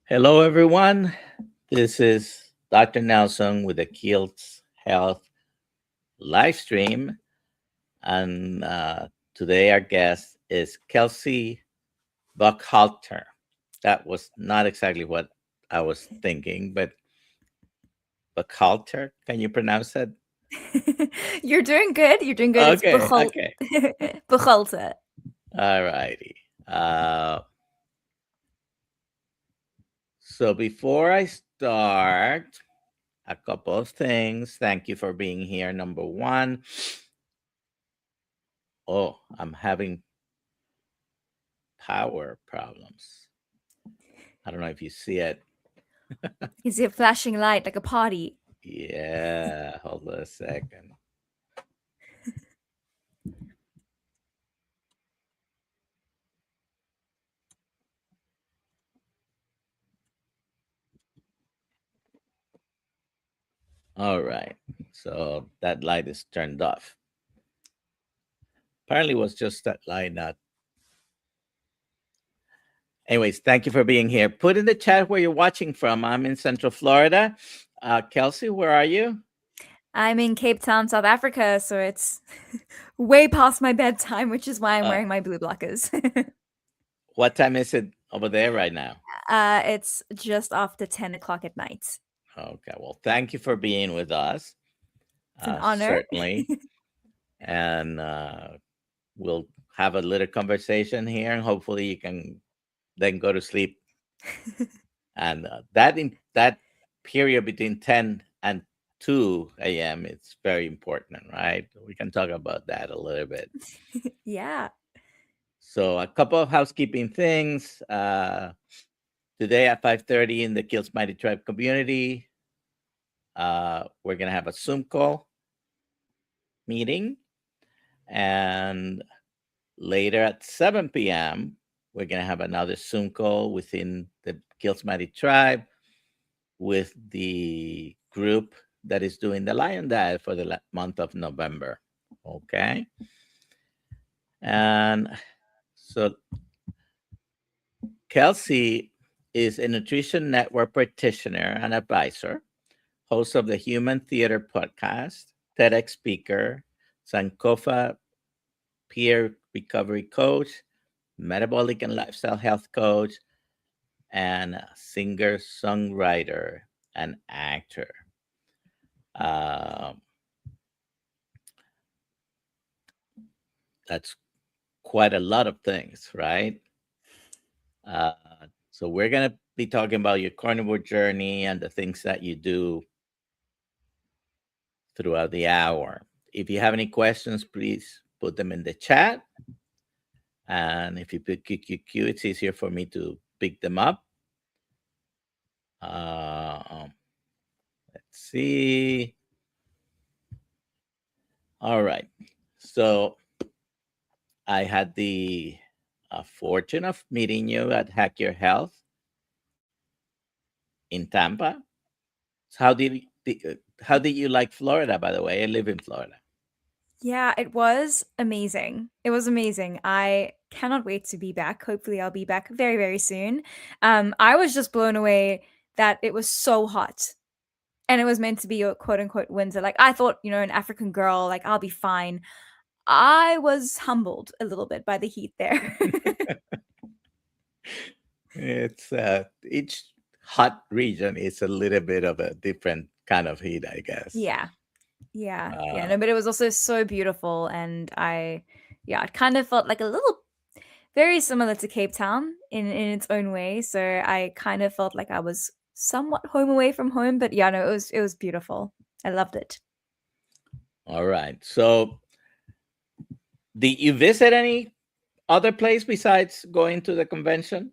Hello, everyone. This is Dr. Nelson with the Kills Health live stream. And today, our guest is Kelsey Buchalter. That was not exactly what I was thinking, but Buchalter, can you pronounce it? You're doing good. You're doing good. It's Okay, okay. Buchalter. All righty. So before I start, a couple of things. Thank you for being here. Number one, oh, I'm having power problems. I don't know if you see it. Is it flashing light like a party? Yeah, hold on a second. All right. So that light is turned off. Apparently, it was just that light, not. Anyways, thank you for being here. Put in the chat where you're watching from. I'm in Central Florida. Kelsey, where are you? I'm in Cape Town, South Africa, so it's way past my bedtime, which is why I'm Uh, wearing my blue blockers. what time is it over there right now? It's just after 10 o'clock at night. Okay. Well, thank you for being with us. It's an honor. Certainly. And we'll have a little conversation here, and hopefully you can then go to sleep. And that period between 10 and 2 a.m. it's very important, right? We can talk about that a little bit. Yeah. So a couple of housekeeping things. Today at 5:30 in the Kills Mighty Tribe community, we're gonna have a Zoom call meeting, and later at 7 p.m., we're going to have another Zoom call within the Kills Mighty Tribe with the group that is doing the Lion Diet for the month of November. Okay. And so Kelsey is a Nutrition Network practitioner and advisor, host of the Human Theater podcast, TEDx speaker, Sankofa peer recovery coach, metabolic and lifestyle health coach, and a singer, songwriter, and actor. Um, that's quite a lot of things, right? Uh, so we're gonna be talking about your carnivore journey and the things that you do throughout the hour. If you have any questions, please put them in the chat. And if you put QQQ, it's easier for me to pick them up. Um, let's see. All right. So I had the fortune of meeting you at Hack Your Health in Tampa. So how did you like Florida? By the way, I live in Florida. Yeah, it was amazing. It was amazing. I cannot wait to be back. Hopefully, I'll be back very, very soon. I was just blown away that it was so hot. And it was meant to be a quote unquote winter. Like I thought, an African girl, like I'll be fine. I was humbled a little bit by the heat there. It's each hot region is a little bit of a different kind of heat, I guess. Yeah. Yeah. Yeah. Uh, No, but it was also so beautiful. And yeah, it kind of felt like a little, very similar to Cape Town in its own way. So I kind of felt like I was somewhat home away from home. But yeah, no, it was beautiful. I loved it. all right. So, did you visit any other place besides going to the convention?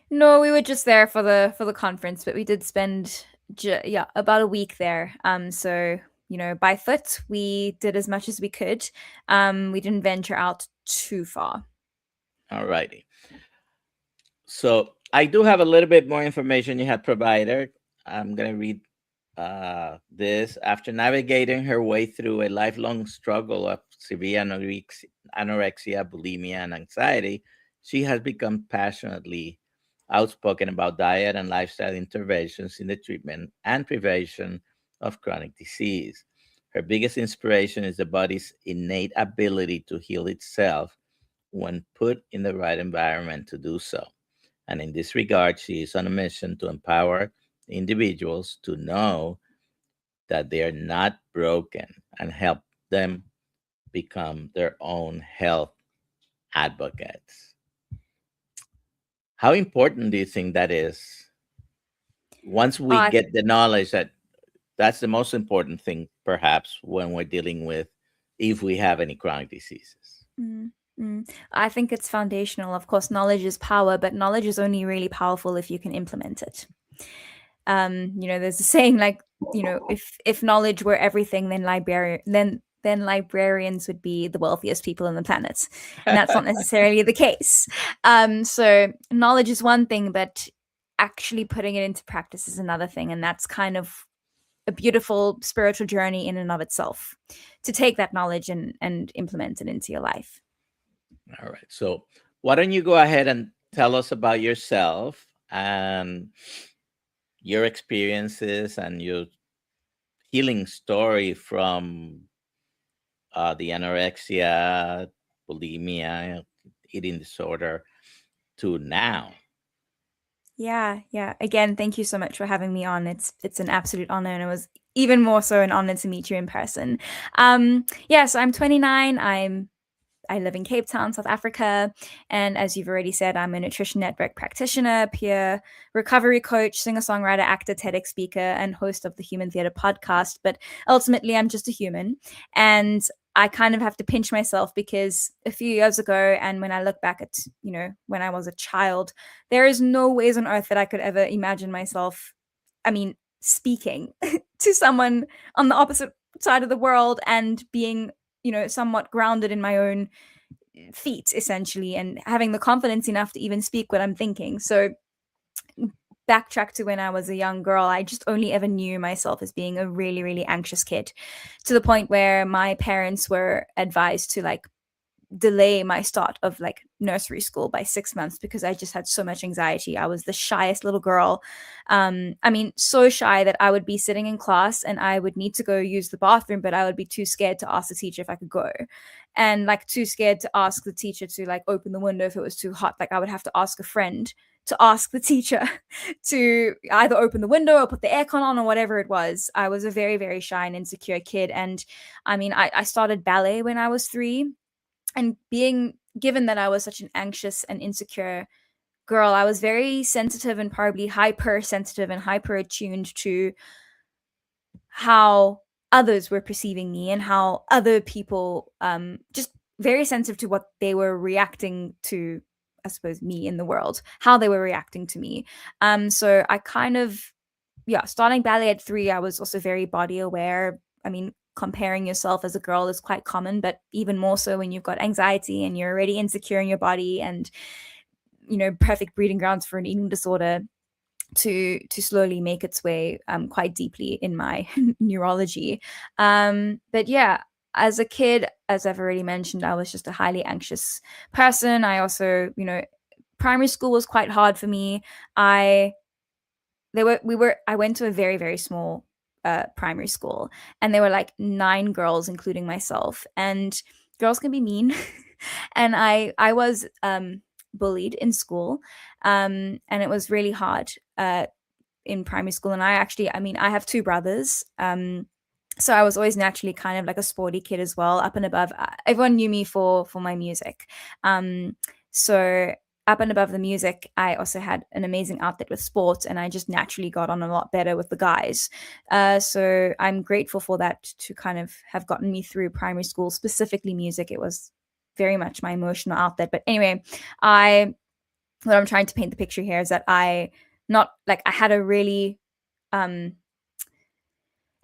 No, we were just there for the conference, but we did spend yeah, about a week there. So by foot, we did as much as we could. We didn't venture out too far. All righty. So I do have a little bit more information you had provided. I'm going to read this. After navigating her way through a lifelong struggle of severe anorexia, bulimia, and anxiety, she has become passionately outspoken about diet and lifestyle interventions in the treatment and prevention of chronic disease. Her biggest inspiration is the body's innate ability to heal itself when put in the right environment to do so. And in this regard, she is on a mission to empower individuals to know that they are not broken and help them become their own health advocates. How important do you think that is? Once we Uh, get the knowledge that that's the most important thing, perhaps, when we're dealing with if we have any chronic diseases. mm, I think it's foundational. Of course, knowledge is power, but knowledge is only really powerful if you can implement it. There's a saying like, if knowledge were everything, then librarians would be the wealthiest people on the planet, and that's not necessarily the case. So knowledge is one thing, but actually putting it into practice is another thing, and that's kind of a beautiful spiritual journey in and of itself, to take that knowledge and implement it into your life. All right. So, why don't you go ahead and tell us about yourself and your experiences and your healing story from the anorexia, bulimia, eating disorder to now? Yeah. Again, thank you so much for having me on. It's an absolute honor, and it was even more so an honor to meet you in person. So I'm 29. I live in Cape Town, South Africa. And as you've already said, I'm a nutrition network practitioner, peer recovery coach, singer-songwriter, actor, TEDx speaker, and host of the Human Theater podcast. But ultimately, I'm just a human. And I kind of have to pinch myself, because a few years ago, and when I look back at, when I was a child, there is no ways on earth that I could ever imagine myself, speaking to someone on the opposite side of the world and being somewhat grounded in my own feet, essentially, and having the confidence enough to even speak what I'm thinking. So backtrack to when I was a young girl, I just only ever knew myself as being a really, really anxious kid, to the point where my parents were advised to delay my start of nursery school by 6 months, because I just had so much anxiety. I was the shyest little girl. So shy that I would be sitting in class and I would need to go use the bathroom, but I would be too scared to ask the teacher if I could go, and too scared to ask the teacher to open the window if it was too hot. I would have to ask a friend to ask the teacher to either open the window or put the aircon on or whatever it was. I was a very, very shy and insecure kid. And I started ballet when I was 3. And being given that I was such an anxious and insecure girl, I was very sensitive and probably hypersensitive and hyper attuned to how others were perceiving me and how other people, just very sensitive to what they were reacting to, I suppose, me in the world, how they were reacting to me. So I kind of, starting ballet at 3, I was also very body aware. Comparing yourself as a girl is quite common, but even more so when you've got anxiety and you're already insecure in your body, and perfect breeding grounds for an eating disorder to slowly make its way quite deeply in my neurology. But yeah, as a kid, as I've already mentioned, I was just a highly anxious person. I also, primary school was quite hard for me. I went to a very, very small primary school, and there were 9 girls, including myself, and girls can be mean. And I was bullied in school, and it was really hard in primary school. And I have 2 brothers, so I was always naturally kind of like a sporty kid as well, up and above. Everyone knew me for my music, so up and above the music, I also had an amazing outlet with sports, and I just naturally got on a lot better with the guys. So I'm grateful for that, to kind of have gotten me through primary school, specifically music. It was very much my emotional outlet. But anyway, what I'm trying to paint the picture here is that I had a really,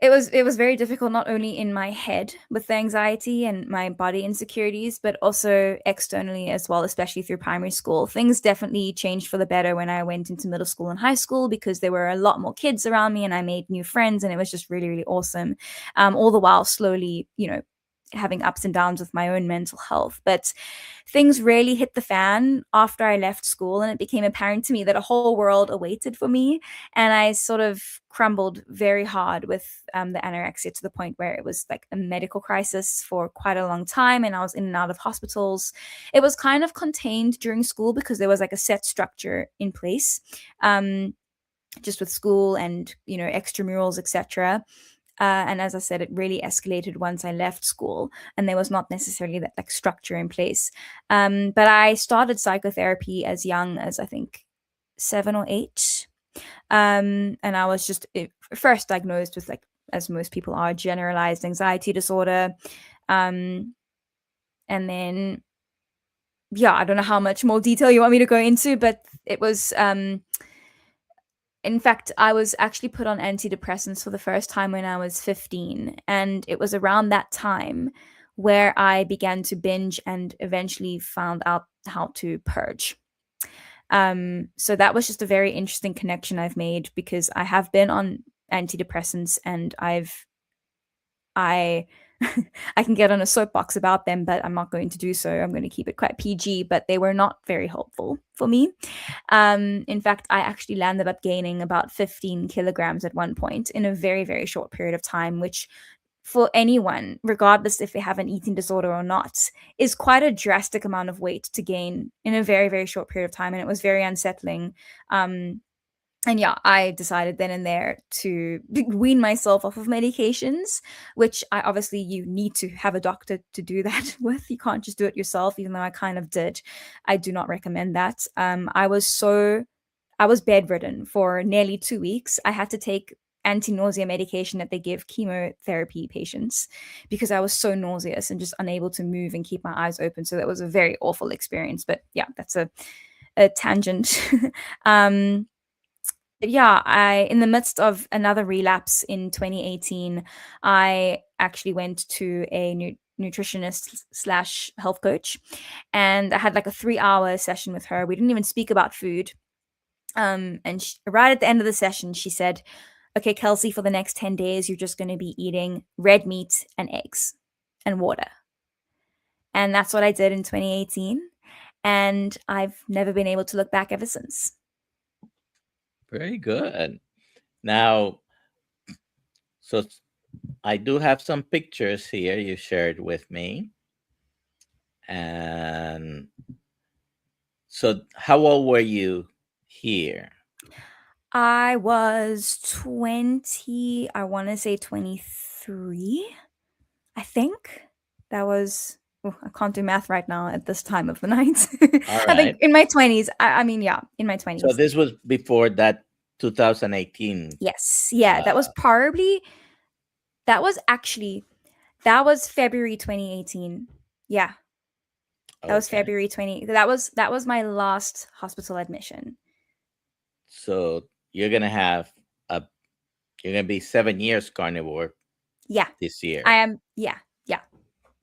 it was very difficult, not only in my head with the anxiety and my body insecurities, but also externally as well, especially through primary school. Things definitely changed for the better when I went into middle school and high school, because there were a lot more kids around me and I made new friends, and it was just really, really awesome. All the while slowly, having ups and downs with my own mental health. But things really hit the fan after I left school, and it became apparent to me that a whole world awaited for me. And I sort of crumbled very hard with the anorexia, to the point where it was like a medical crisis for quite a long time, and I was in and out of hospitals. It was kind of contained during school because there was like a set structure in place. Just with school and extramurals, etc. And as I said, it really escalated once I left school, and there was not necessarily that like structure in place. But I started psychotherapy as young as, I think, 7 or 8. And I was just first diagnosed with, like, as most people are, generalized anxiety disorder. And then, yeah, I don't know how much more detail you want me to go into, but it was in fact, I was actually put on antidepressants for the first time when I was 15. And it was around that time where I began to binge and eventually found out how to purge. So that was just a very interesting connection I've made, because I have been on antidepressants, and I I can get on a soapbox about them, but I'm not going to do so. I'm going to keep it quite PG, but they were not very helpful for me. In fact, I actually landed up gaining about 15 kilograms at one point in a very, very short period of time, which for anyone, regardless if they have an eating disorder or not, is quite a drastic amount of weight to gain in a very, very short period of time. And it was very unsettling. And yeah, I decided then and there to wean myself off of medications, which I obviously, you need to have a doctor to do that with. You can't just do it yourself, even though I kind of did. I do not recommend that. I was bedridden for nearly 2 weeks. I had to take anti-nausea medication that they give chemotherapy patients, because I was so nauseous and just unable to move and keep my eyes open. So that was a very awful experience. But yeah, that's a tangent. um, yeah, I in the midst of another relapse in 2018, I actually went to a nutritionist slash health coach, and I had like a 3-hour session with her. We didn't even speak about food. And right at the end of the session, she said, "Okay, Kelsey, for the next 10 days, you're just going to be eating red meat and eggs and water." And that's what I did in 2018. And I've never been able to look back ever since. Very good. Now, so I do have some pictures here you shared with me. And so, how old were you here? I was 20, I want to say 23, I think. That was, oh, I can't do math right now at this time of the night. All I think right. in my 20s. I mean, yeah, in my So 20s. this was before that 2018. Yes. Yeah, Uh, that was actually, that was February 2018. Yeah, that was okay. February 20. That was my last hospital admission. So you're gonna have a you're gonna be 7 years carnivore Yeah, this I year. am. Yeah, yeah.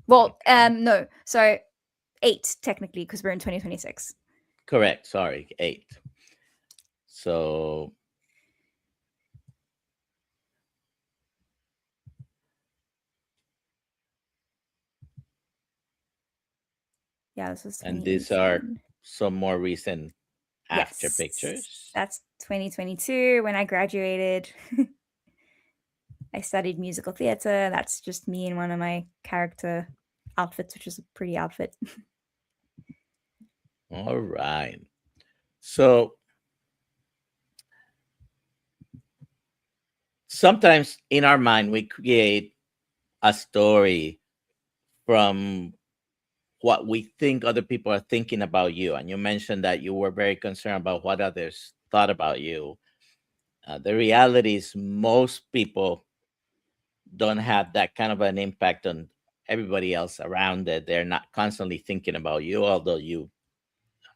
Well, Okay. no, so 8 technically, because we're in 2026. Correct. Sorry, 8. So Yeah, this was and these are 2018. some more recent after Yes, pictures. that's 2022 when I graduated. I studied musical theater. That's just me in one of my character outfits, which is a pretty outfit. All right. So sometimes in our mind we create a story from what we think other people are thinking about you. And you mentioned that you were very concerned about what others thought about you. The reality is, most people don't have that kind of an impact on everybody else around it. They're not constantly thinking about you, although you,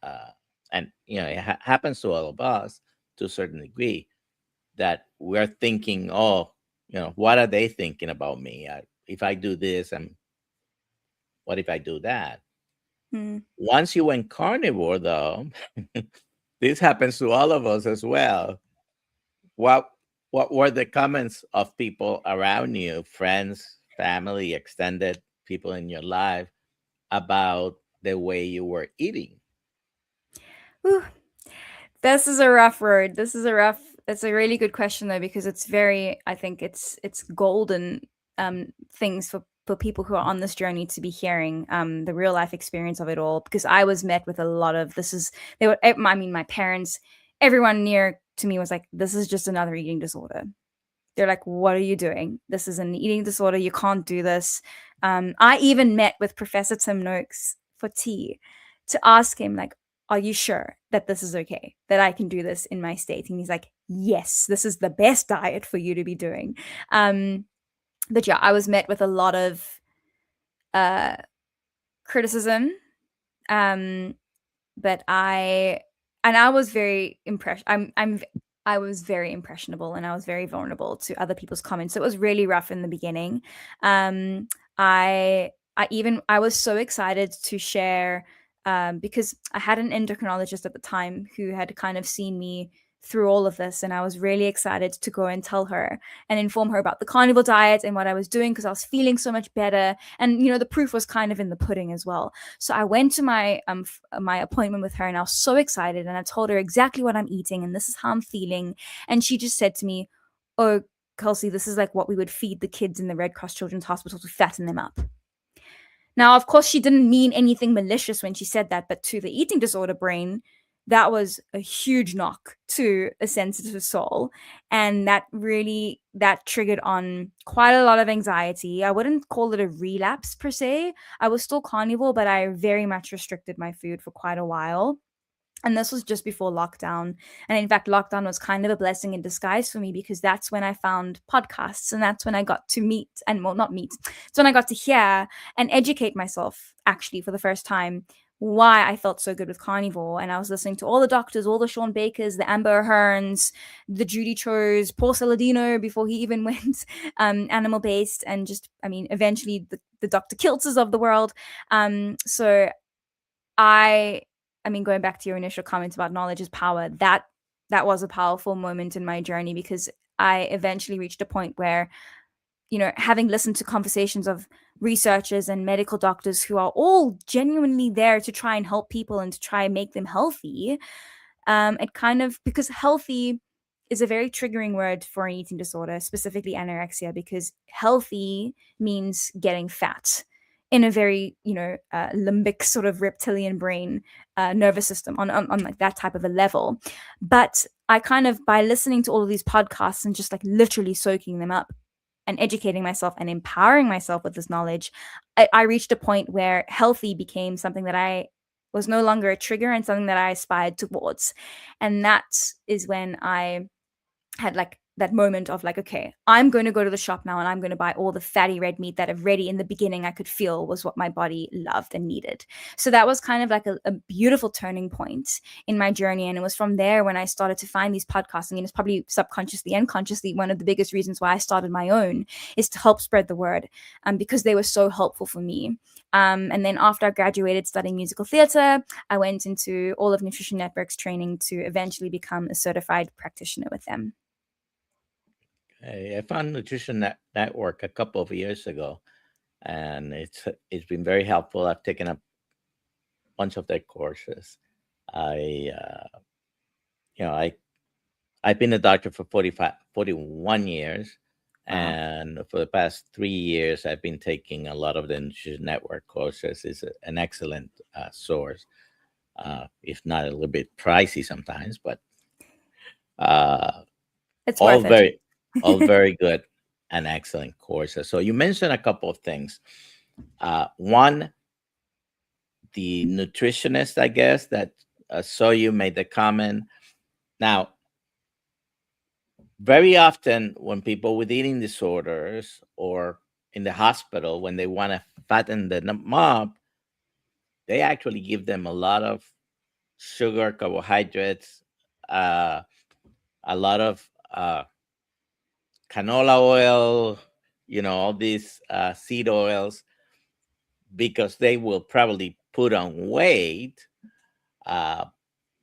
uh, and it happens to all of us to a certain degree, that we're thinking, oh, what are they thinking about me? If I do this, and what if I do that? Hmm. Once you went carnivore, though, this happens to all of us as well. What what were the comments of people around you, friends, family, extended? people in your life about the way you were eating? Whew. This is a rough word. This is a rough. It's a really good question though, because it's very. I think it's golden things for people who are on this journey to be hearing the real life experience of it all. Because I was met with a lot of this is they were. I mean, my parents, everyone near to me was like, "This is just another eating disorder." They're like, "What are you doing? This is an eating disorder. You can't do this." I even met with Professor Tim Noakes for tea to ask him, like, "Are you sure that this is okay? That I can do this in my state?" And he's like, "Yes, this is the best diet for you to be doing." Um, but yeah, I was met with a lot of uh, criticism. Um, but I was very impressed. I was very impressionable and I was very vulnerable to other people's comments. So it was really rough in the beginning. Um, I was so excited to share because I had an endocrinologist at the time who had kind of seen me through all of this, and I was really excited to go and tell her and inform her about the carnivore diet and what I was doing because I was feeling so much better. And the proof was kind of in the pudding as well. So I went to my appointment with her and I was so excited and I told her exactly what I'm eating and this is how I'm feeling. And she just said to me, "Oh, Kelsey, this is like what we would feed the kids in the Red Cross Children's Hospital to fatten them up." Now, of course, she didn't mean anything malicious when she said that, but to the eating disorder brain, that was a huge knock to a sensitive soul. And that triggered on quite a lot of anxiety. I wouldn't call it a relapse per se. I was still carnivore, but I very much restricted my food for quite a while. And this was just before lockdown. And in fact, lockdown was kind of a blessing in disguise for me because that's when I found podcasts and that's when I got to meet and, well, not meet. It's when I got to hear and educate myself actually for the first time why I felt so good with carnivore. And I was listening to all the doctors, all the Sean Bakers, the Amber Hearns, the Judy Chos, Paul Saladino before he even went animal based, and just, I mean, eventually the Dr. Kiltzes of the world. So I I mean, going back to your initial comments about knowledge is power, that was a powerful moment in my journey because I eventually reached a point where, having listened to conversations of researchers and medical doctors who are all genuinely there to try and help people and to try and make them healthy, it kind of, because healthy is a very triggering word for an eating disorder, specifically anorexia, because healthy means getting fat in a very, limbic sort of reptilian brain nervous system on like that type of a level. But I kind of, by listening to all of these podcasts and just like literally soaking them up and educating myself and empowering myself with this knowledge, I reached a point where healthy became something that I was no longer a trigger and something that I aspired towards. And that is when I had like that moment of like, okay, I'm going to go to the shop now and I'm going to buy all the fatty red meat that already in the beginning I could feel was what my body loved and needed. So that was kind of like a beautiful turning point in my journey. And it was from there when I started to find these podcasts. I mean, it's probably subconsciously and consciously one of the biggest reasons why I started my own is to help spread the word, because they were so helpful for me. And then after I graduated studying musical theater, I went into all of Nutrition Network's training to eventually become a certified practitioner with them. I found Network a couple of years ago, and it's been very helpful. I've taken a bunch of their courses. I you know I've been a doctor for 41 years, Wow. and for the past 3 years, I've been taking a lot of the Nutrition Network courses. It's an excellent source, if not a little bit pricey sometimes, but uh, It's all worth it. very, all very good and excellent courses. So you mentioned a couple of things. One, the nutritionist, I guess, that saw you made the comment. Now, very often when people with eating disorders or in the hospital, when they want to fatten them up, they actually give them a lot of sugar, carbohydrates, uh, a lot of canola oil, all these seed oils, because they will probably put on weight. Uh,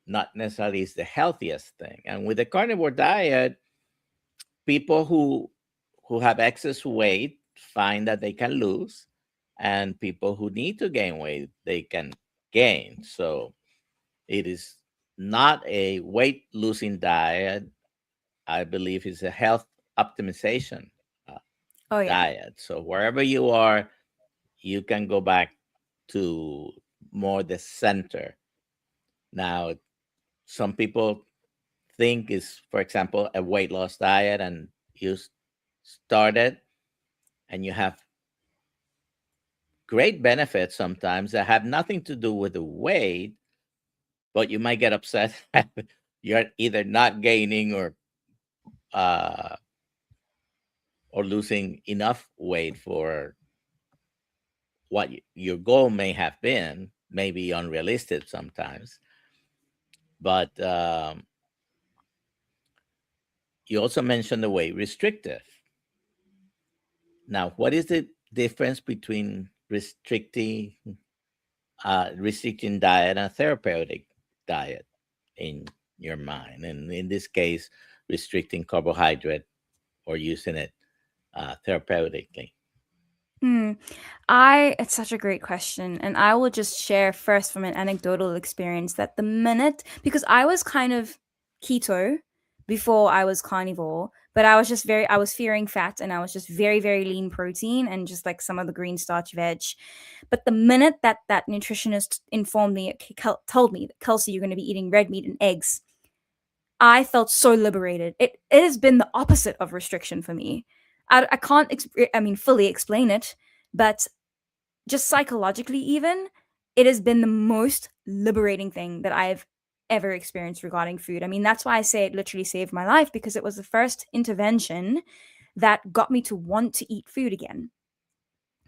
Not necessarily is the healthiest thing. And with the carnivore diet, people who have excess weight find that they can lose, and people who need to gain weight, they can gain. So it is not a weight losing diet. I believe it's a health optimization uh, Oh yeah. diet. So wherever you are, you can go back to more the center. Now, some people think is, for example, a weight loss diet, and you start it and you have great benefits sometimes that have nothing to do with the weight, but you might get upset that you're either not gaining uh, or losing enough weight for what your goal may have been, maybe unrealistic sometimes. But you also mentioned the weight restrictive. Now, what is the difference between restricting diet and therapeutic diet in your mind? And in this case, restricting carbohydrate or using it therapeutically. Hmm. It's such a great question. And I will just share first from an anecdotal experience that the minute, because I was kind of keto before I was carnivore, but I was fearing fat and I was just very, very lean protein and just like some of the green starch veg. But the minute that nutritionist informed me, told me that Kelsey, you're going to be eating red meat and eggs, I felt so liberated. It has been the opposite of restriction for me. I can't, fully explain it, but just psychologically, even, it has been the most liberating thing that I've ever experienced regarding food. I mean, that's why I say it literally saved my life because it was the first intervention that got me to want to eat food again,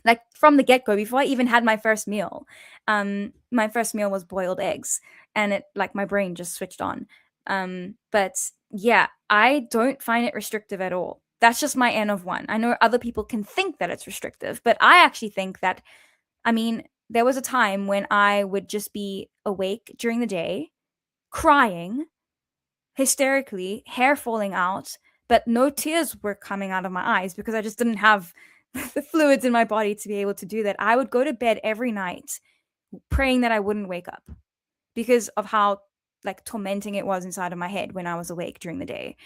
like from the get go, before I even had my first meal. My first meal was boiled eggs, and it like my brain just switched on. But yeah, I don't find it restrictive at all. That's just my N of one. I know other people can think that it's restrictive, but I actually think that, I mean, there was a time when I would just be awake during the day, crying hysterically, hair falling out, but no tears were coming out of my eyes because I just didn't have the fluids in my body to be able to do that. I would go to bed every night praying that I wouldn't wake up because of how like tormenting it was inside of my head when I was awake during the day.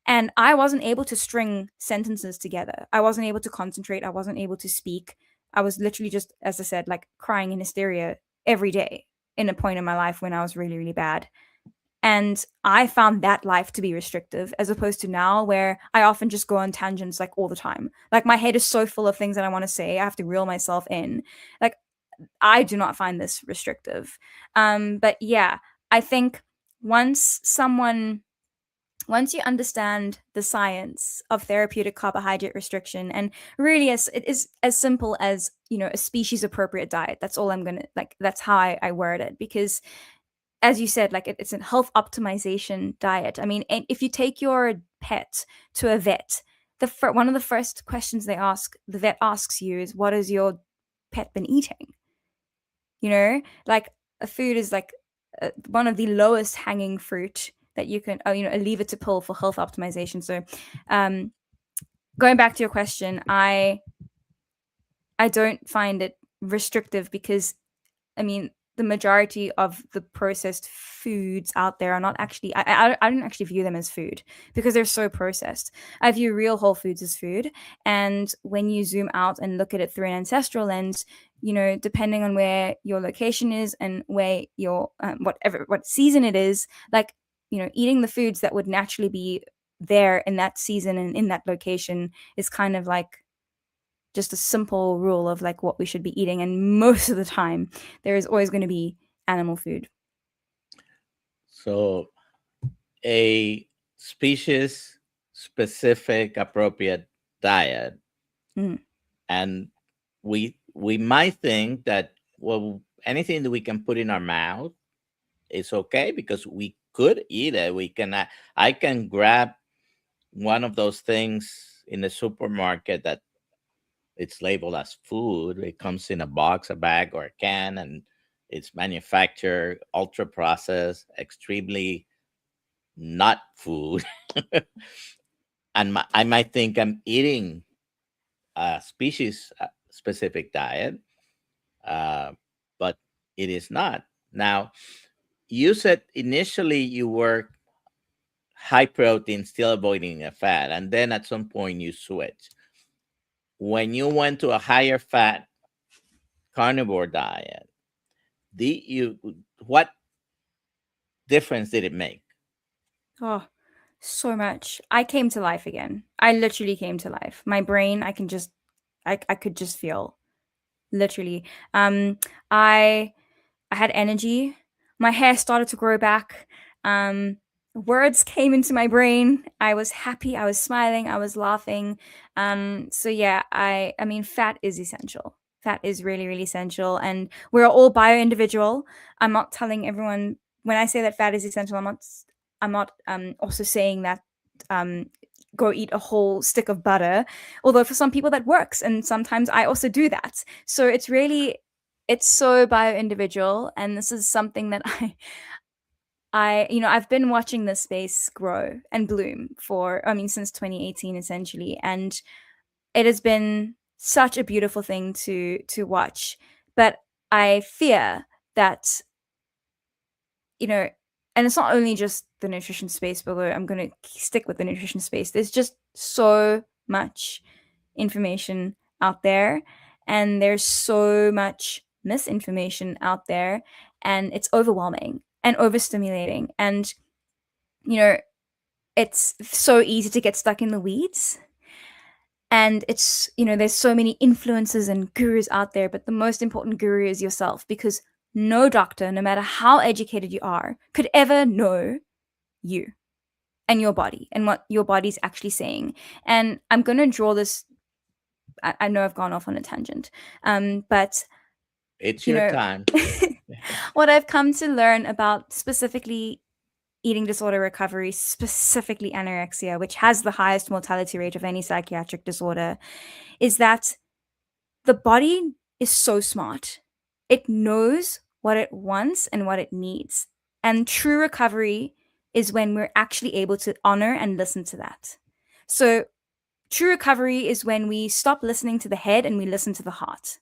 And I wasn't able to string sentences together. I wasn't able to concentrate. I wasn't able to speak. I was literally just, as I said, like crying in hysteria every day in a point in my life when I was really, really bad. And I found that life to be restrictive as opposed to now where I often just go on tangents like all the time. Like my head is so full of things that I want to say. I have to reel myself in. Like I do not find this restrictive. But yeah, I think once someone once you understand the science of therapeutic carbohydrate restriction, and really as it is as simple as, you know, a species appropriate diet, that's all I'm gonna like, that's how I word it. Because as you said, like it's a health optimization diet. I mean, if you take your pet to a vet, one of the first questions the vet asks you is, what has your pet been eating? You know, like a food is like one of the lowest hanging fruit that you can, a lever to pull for health optimization. So, um, going back to your question, I don't find it restrictive because, I mean, the majority of the processed foods out there are not actually, I don't actually view them as food because they're so processed. I view real whole foods as food. And when you zoom out and look at it through an ancestral lens, you know, depending on where your location is and where your, what season it is, like, you know, eating the foods that would naturally be there in that season and in that location is kind of like just a simple rule of like what we should be eating. And most of the time, there is always going to be animal food. So a species specific appropriate diet, Mm. and we might think that, well, anything that we can put in our mouth is okay because we could eat it. I can grab one of those things in the supermarket that it's labeled as food. It comes in a box, a bag, or a can, and it's manufactured, ultra processed, extremely not food. And I might think I'm eating a species specific diet, uh, but it is not. Now, you said initially you were high protein, still avoiding a fat, and then at some point you switch. When you went to a higher fat carnivore diet, you what difference did it make? Oh, so much. I came to life again. I literally came to life. My brain, I could just feel literally. I had energy. My hair started to grow back. Um, Words came into my brain. I was happy. I was smiling. I was laughing. So yeah, I mean, fat is essential. Fat is really, really essential, and we're all bio individual. I'm not telling everyone when I say that fat is essential. I'm not also saying that um, go eat a whole stick of butter. Although for some people that works, and sometimes I also do that. So it's so bio individual, and this is something that I've been watching this space grow and bloom for, I mean, since 2018 essentially, and it has been such a beautiful thing to watch. But I fear that, you know, and it's not only just the nutrition space, although I'm going to stick with the nutrition space. There's just so much information out there, and there's so much misinformation out there, and it's overwhelming and overstimulating. And, you know, it's so easy to get stuck in the weeds. And it's, there's so many influencers and gurus out there, but the most important guru is yourself, because no doctor, no matter how educated you are, could ever know you and your body and what your body's actually saying. And I'm going to draw this. I know I've gone off on a tangent, but It's you your know, time. what I've come to learn about specifically eating disorder recovery, specifically anorexia, which has the highest mortality rate of any psychiatric disorder, is that the body is so smart. It knows what it wants and what it needs. And true recovery is when we're actually able to honor and listen to that. So, true recovery is when we stop listening to the head and we listen to the heart.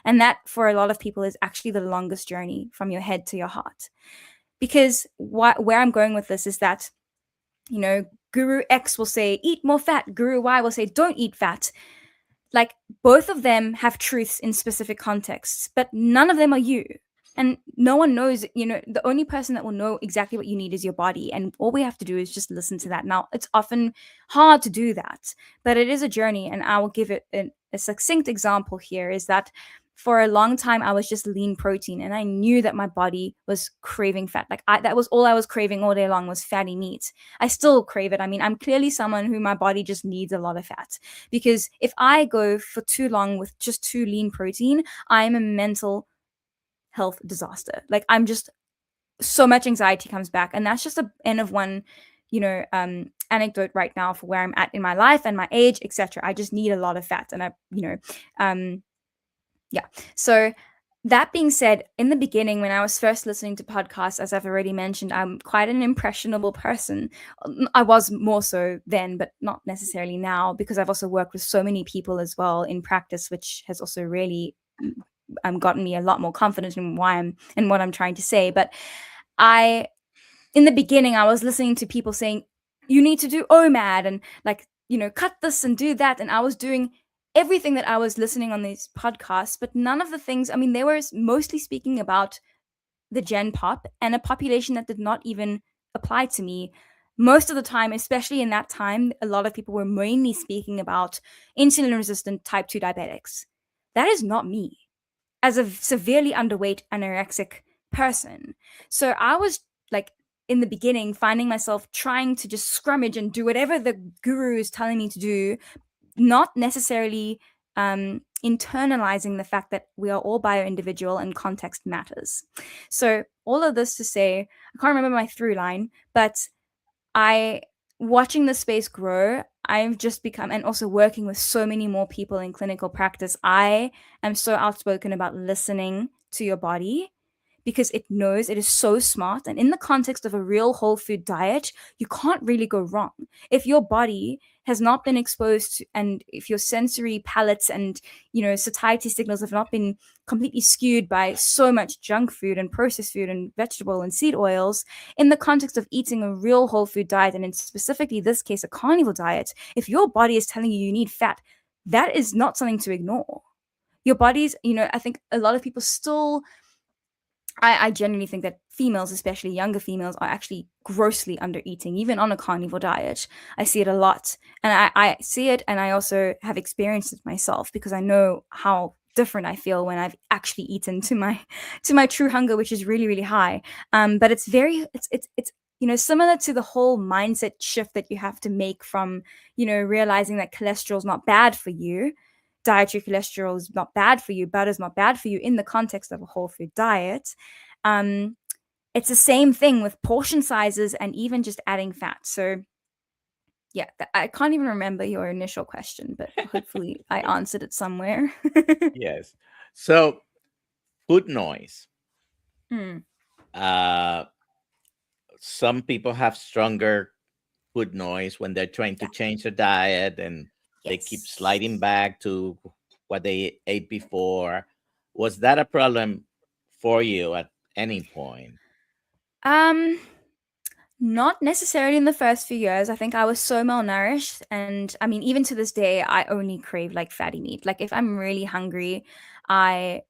And that, for a lot of people, is actually the longest journey from your head to your heart. Because where I'm going with this is that, Guru X will say, eat more fat. Guru Y will say, don't eat fat. Like, both of them have truths in specific contexts, but none of them are you. And no one knows, the only person that will know exactly what you need is your body. And all we have to do is just listen to that. Now, it's often hard to do that, but it is a journey. And I will give it a succinct example here is that for a long time, I was just lean protein, and I knew that my body was craving fat. Like, that was all I was craving all day long was fatty meat. I still crave it. I mean, I'm clearly someone who my body just needs a lot of fat, because if I go for too long with just too lean protein, I'm a mental health disaster. Like, I'm just, so much anxiety comes back, and that's just a end of one, anecdote right now for where I'm at in my life and my age, etc. I just need a lot of fat, and yeah. So that being said, in the beginning, when I was first listening to podcasts, as I've already mentioned, I'm quite an impressionable person. I was more so then, but not necessarily now, because I've also worked with so many people as well in practice, which has also really gotten me a lot more confident in what I'm trying to say. But in the beginning, I was listening to people saying, you need to do OMAD and, like, cut this and do that. And I was doing everything that I was listening on these podcasts, but none of the things, I mean, they were mostly speaking about the Gen Pop and a population that did not even apply to me. Most of the time, especially in that time, a lot of people were mainly speaking about insulin resistant type 2 diabetics. That is not me as a severely underweight anorexic person. So I was, like, in the beginning, finding myself trying to just scrummage and do whatever the guru is telling me to do, not necessarily internalizing the fact that we are all bio-individual and context matters. So all of this to say, I can't remember my through line, but watching the space grow, I've just become, and also working with so many more people in clinical practice, I am so outspoken about listening to your body, because it knows, it is so smart. And in the context of a real whole food diet, you can't really go wrong. If your body has not been exposed to, and if your sensory palates and, satiety signals have not been completely skewed by so much junk food and processed food and vegetable and seed oils, in the context of eating a real whole food diet, and in specifically this case a carnivore diet, if your body is telling you you need fat, that is not something to ignore. Your body's, I think a lot of people still, I genuinely think that females, especially younger females, are actually grossly under eating, even on a carnivore diet. I see it a lot. And I see it, and I also have experienced it myself, because I know how different I feel when I've actually eaten to my true hunger, which is really, really high. But it's very, it's similar to the whole mindset shift that you have to make from, realizing that cholesterol is not bad for you. Dietary cholesterol is not bad for you, butter is not bad for you, in the context of a whole food diet. It's the same thing with portion sizes and even just adding fat. So yeah, I can't even remember your initial question, but hopefully I answered it somewhere. Yes. So food noise. Mm, Uh, some people have stronger food noise when they're trying to yeah. change their diet and they keep sliding Yes. back to what they ate before. Was that a problem for you at any point? Um, Not necessarily in the first few years. I think I was so malnourished. And I mean, even to this day, I only crave like fatty meat. Like if I'm really hungry, I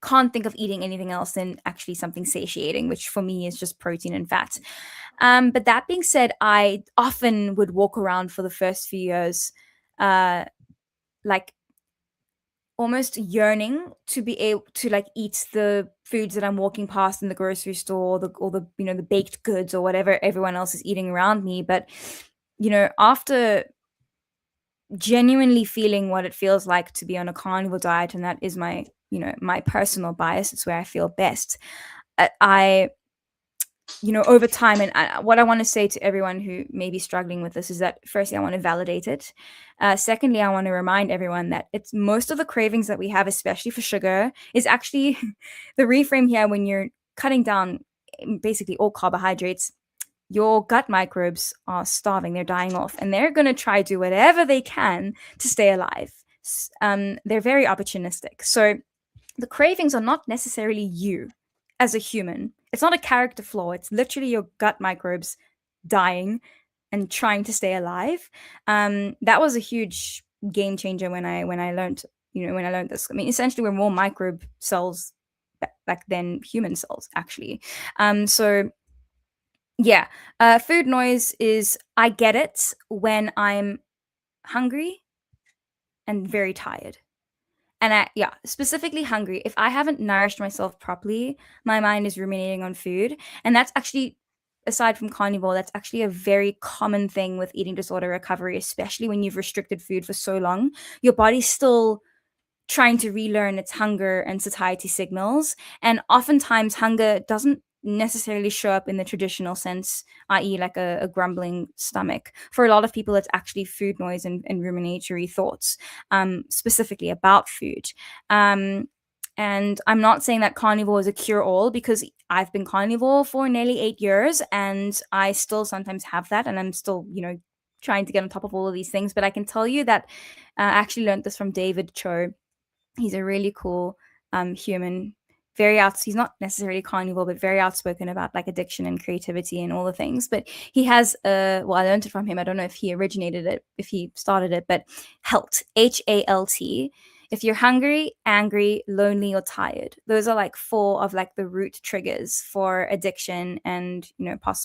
can't think of eating anything else than actually something satiating, which for me is just protein and fat. But that being said, I often would walk around for the first few years, uh, like almost yearning to be able to like eat the foods that I'm walking past in the grocery store, or the the baked goods or whatever everyone else is eating around me. But after genuinely feeling what it feels like to be on a carnivore diet, and that is my my personal bias, it's where I feel best. I over time, and what I want to say to everyone who may be struggling with this is that, firstly, I want to validate it. Secondly, I want to remind everyone that it's most of the cravings that we have, especially for sugar, is actually the reframe here. When you're cutting down basically all carbohydrates, your gut microbes are starving, they're dying off, and they're going to try to do whatever they can to stay alive. They're very opportunistic. So the cravings are not necessarily you as a human. It's not a character flaw. It's literally your gut microbes dying and trying to stay alive. That was a huge game changer when I learned when I learned this. I mean, essentially, we're more microbe cells back than human cells, actually. So yeah, food noise is, I get it when I'm hungry and very tired. And yeah, specifically hungry. If I haven't nourished myself properly, my mind is ruminating on food. And that's actually, aside from carnivore, that's actually a very common thing with eating disorder recovery, especially when you've restricted food for so long. Your body's still trying to relearn its hunger and satiety signals. And oftentimes, hunger doesn't necessarily show up in the traditional sense, i.e., like a grumbling stomach. For a lot of people, it's actually food noise and ruminatory thoughts, specifically about food. And I'm not saying that carnivore is a cure all, because I've been carnivore for nearly 8 years and I still sometimes have that. And I'm still, trying to get on top of all of these things. But I can tell you that I actually learned this from David Cho. He's a really cool human. He's not necessarily carnivore, but very outspoken about like addiction and creativity and all the things. But he has I learned it from him. I don't know if he originated it, if he started it, but HALT, HALT. If you're hungry, angry, lonely, or tired, those are like 4 of like the root triggers for addiction and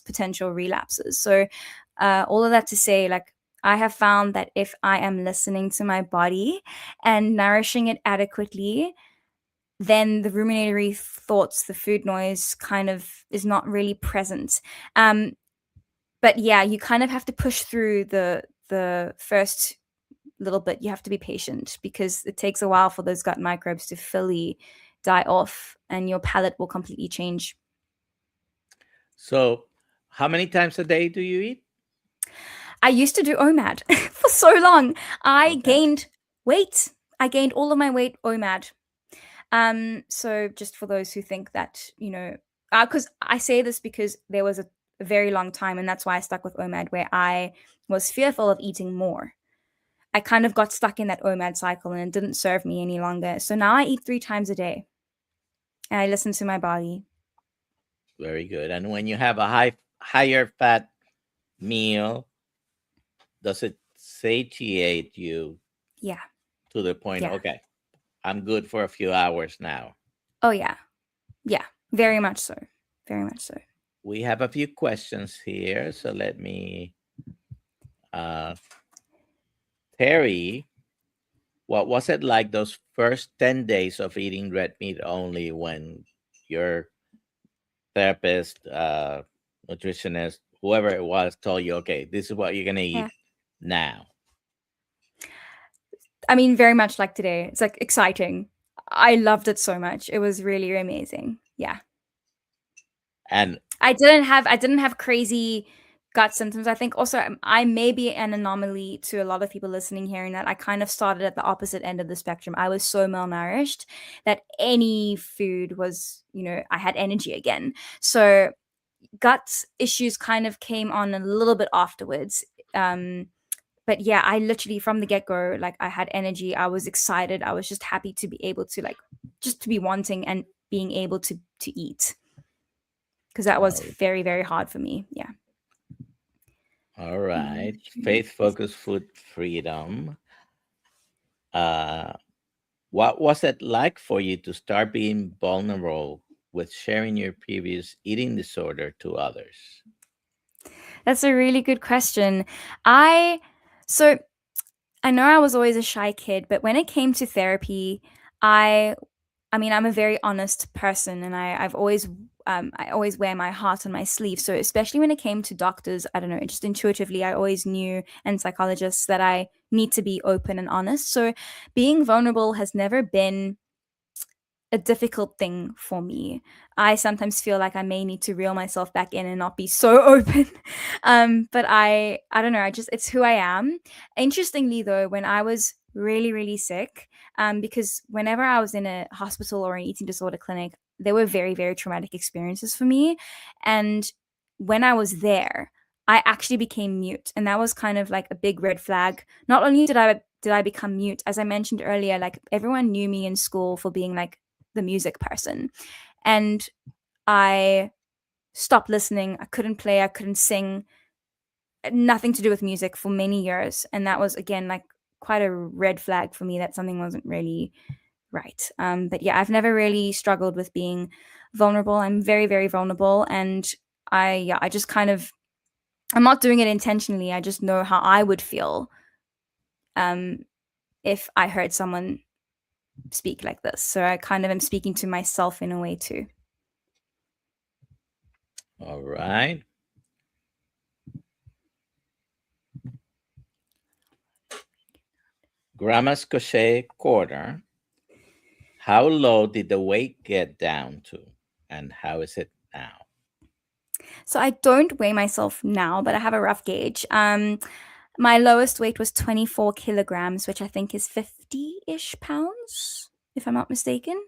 potential relapses. So all of that to say, like, I have found that if I am listening to my body and nourishing it adequately, then the ruminatory thoughts, the food noise kind of is not really present. But yeah, you kind of have to push through the first little bit. You have to be patient, because it takes a while for those gut microbes to fully die off and your palate will completely change. So, how many times a day do you eat? I used to do OMAD for so long. I Okay. gained weight. I gained all of my weight OMAD. So just for those who think that, because I say this because there was a very long time, and that's why I stuck with OMAD, where I was fearful of eating more. I kind of got stuck in that OMAD cycle and it didn't serve me any longer. So now I eat 3 times a day and I listen to my body. Very good. And when you have a higher fat meal, does it satiate you Yeah. to the point, Yeah. okay, I'm good for a few hours now? Oh, yeah. Yeah. Very much so. Very much so. We have a few questions here. So let me, uh, Terry, what was it like those first 10 days of eating red meat only when your therapist, nutritionist, whoever it was, told you, okay, this is what you're going to Yeah. eat now? I mean, very much like today. It's like exciting. I loved it so much. It was really amazing. Yeah. And I didn't have crazy gut symptoms. I think also I may be an anomaly to a lot of people listening here in that I kind of started at the opposite end of the spectrum. I was so malnourished that any food was, I had energy again. So gut issues kind of came on a little bit afterwards. But yeah, I literally from the get-go, like I had energy, I was excited, I was just happy to be able to, like, just to be wanting and being able to eat, because that was oh, very, very hard for me. Yeah. all right, faith focused food freedom. Uh, what was it like for you to start being vulnerable with sharing your previous eating disorder to others? That's a really good question. I so i know I was always a shy kid, but when it came to therapy, i I mean, I'm a very honest person, and I always wear my heart on my sleeve. So especially when it came to doctors, I don't know, just intuitively, I always knew, and psychologists, that I need to be open and honest. So being vulnerable has never been a difficult thing for me. I sometimes feel like I may need to reel myself back in and not be so open. But I don't know, it's who I am. Interestingly though, when I was really, really sick, because whenever I was in a hospital or an eating disorder clinic, they were very, very traumatic experiences for me. And when I was there, I actually became mute. And that was kind of like a big red flag. Not only did I become mute, as I mentioned earlier, like everyone knew me in school for being like the music person. And I stopped listening. I couldn't play, I couldn't sing, nothing to do with music for many years. And that was, again, like quite a red flag for me that something wasn't really right. But yeah, I've never really struggled with being vulnerable. I'm very, very vulnerable. And I just kind of, I'm not doing it intentionally. I just know how I would feel um, if I heard someone speak like this. So I kind of am speaking to myself in a way too. All right. Grandma's crochet quarter. How low did the weight get down to, and how is it now? So I don't weigh myself now, but I have a rough gauge. My lowest weight was 24 kilograms, which I think is 50-ish pounds, if I'm not mistaken.